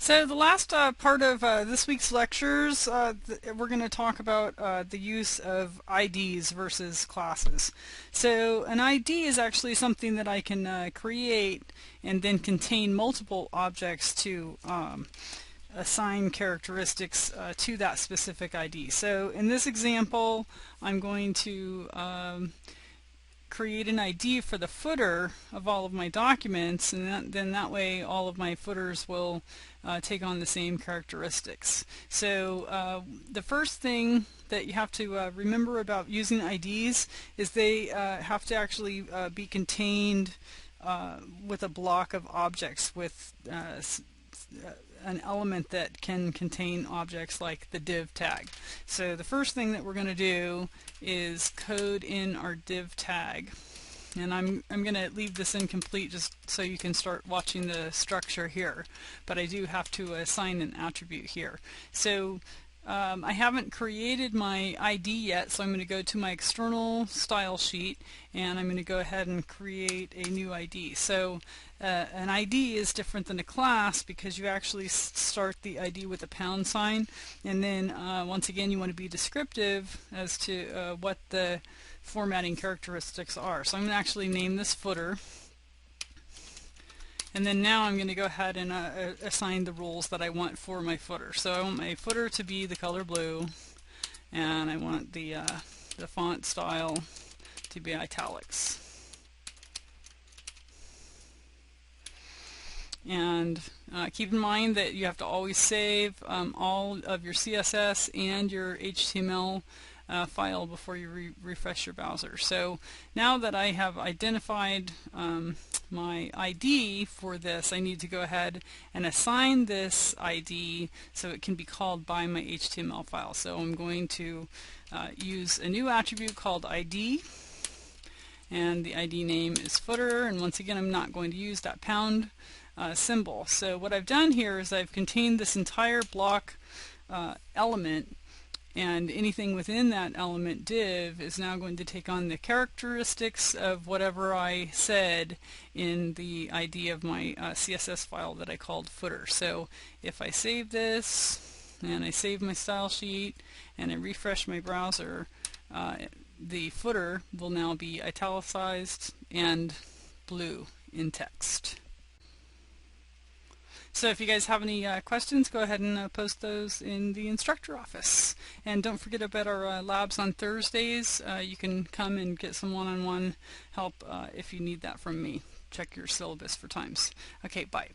So the last part of this week's lectures, we're going to talk about the use of IDs versus classes. So an ID is actually something that I can create and then contain multiple objects to assign characteristics to that specific ID. So in this example, I'm going to create an ID for the footer of all of my documents, and then that way all of my footers will take on the same characteristics. So the first thing that you have to remember about using IDs is they have to actually be contained with a block of objects with an element that can contain objects like the div tag. So the first thing that we're going to do is code in our div tag. And I'm going to leave this incomplete just so you can start watching the structure here. But I do have to assign an attribute here. So I haven't created my ID yet, so I'm going to go to my external style sheet and I'm going to go ahead and create a new ID. So an ID is different than a class because you actually start the ID with a pound sign, and then once again you want to be descriptive as to what the formatting characteristics are. So I'm going to actually name this footer. And then now I'm going to go ahead and assign the rules that I want for my footer. So I want my footer to be the color blue, and I want the font style to be italics. And keep in mind that you have to always save all of your CSS and your HTML file before you refresh your browser. So now that I have identified my ID for this, I need to go ahead and assign this ID so it can be called by my HTML file. So I'm going to use a new attribute called ID, and the ID name is footer, and once again I'm not going to use that pound symbol. So what I've done here is I've contained this entire block element, and anything within that element div is now going to take on the characteristics of whatever I said in the ID of my CSS file that I called footer. So if I save this and I save my style sheet and I refresh my browser, the footer will now be italicized and blue in text. So if you guys have any questions, go ahead and post those in the instructor office. And don't forget about our labs on Thursdays. You can come and get some one-on-one help if you need that from me. Check your syllabus for times. Okay, bye.